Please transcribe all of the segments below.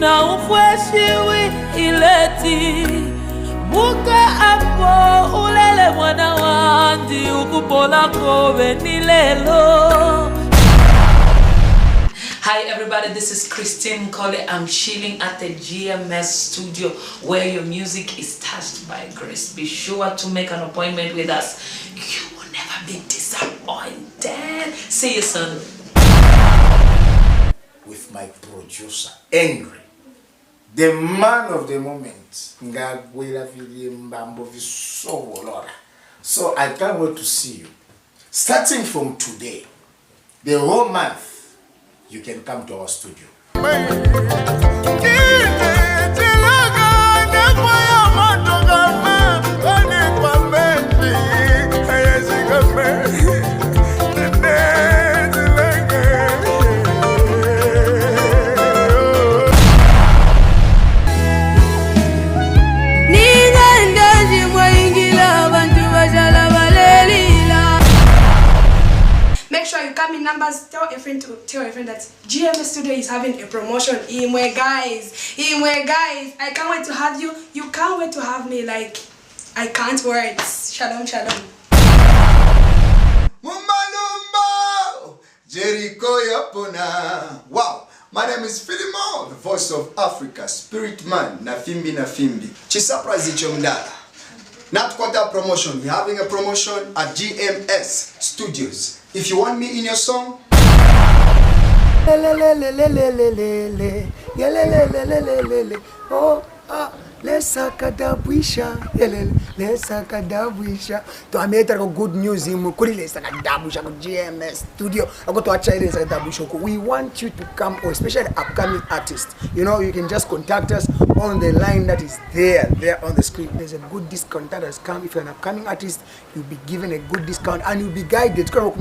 na ufweshiwi ileti Muka apo ulele mwana wandi ukupola kowe nilelo. Hi everybody, this is Christine Kole. I'm chilling at the GMS-STUDIO where your music is touched by grace. Be sure to make an appointment with us. You will never be disappointed. See you soon. With my producer, Henry, the man of the moment. So I can't wait to see you. Starting from today, the whole month, you can come to our studio. Make sure you come in numbers. Tell a friend that GMS-STUDIO is having a promotion. Imwe guys, I can't wait to have you. You can't wait to have me. Like, I can't wait. Shalom, shalom. Mumbalumba, Jericho yapona. Wow, my name is Filimo, the voice of Africa, spirit man, nafimbi. Chisurprise ichomdala. Not quarter promotion. We're having a promotion at GMS-STUDIOs. If you want me in your song, Lesa kadabwisha, lesa kadabwisha. To ameta ko good news imu kuri lesa kadabwisha ko GMS-STUDIO. Ako to acha lesa kadabwisha ko. We want you to come, or especially upcoming artists. You know, you can just contact us on the line that is there on the screen. There's a good discount that has come. If you're an upcoming artist, you'll be given a good discount and you'll be guided. So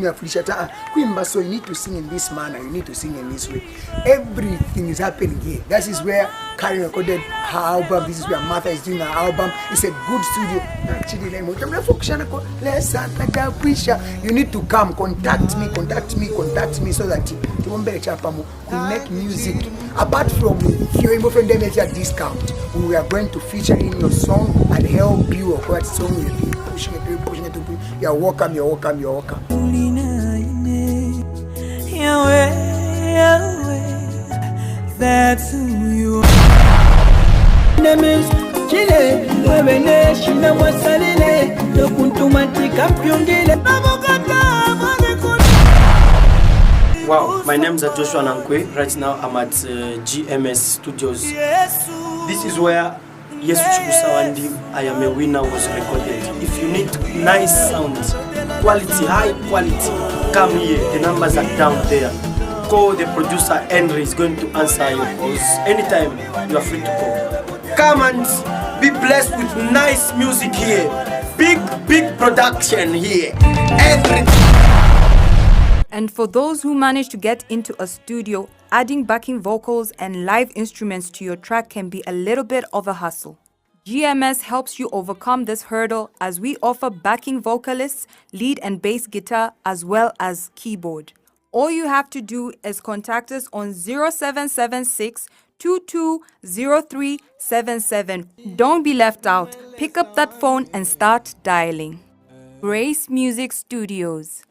you need to sing in this manner. You need to sing in this way. Everything is happening here. That is where Karen recorded her album. This is where Martha is doing her album. It's a good studio. Actually, you need to come. Contact me so that we make music. Apart from your discount, we are going to feature in your song and help you of what song you'll be pushing it. You're welcome. That's who you are. Name is Chile, Webene, Shina Wasaline, Lokuntumati Kampiongile. Wow, my name is Joshua Nankwe. Right now I'm at GMS-STUDIOs. This is where Yesu Chikusawandi, I Am a Winner was recorded. If you need nice sound, quality, high quality, come here. The numbers are down there. Call the producer Henry, is going to answer you, because anytime you are free to call. Come and be blessed with nice music here. Big production here. Henry. And for those who manage to get into a studio, adding backing vocals and live instruments to your track can be a little bit of a hassle. GMS helps you overcome this hurdle as we offer backing vocalists, lead and bass guitar, as well as keyboard. All you have to do is contact us on 0776 220377. Don't be left out. Pick up that phone and start dialing. Grace Music Studios.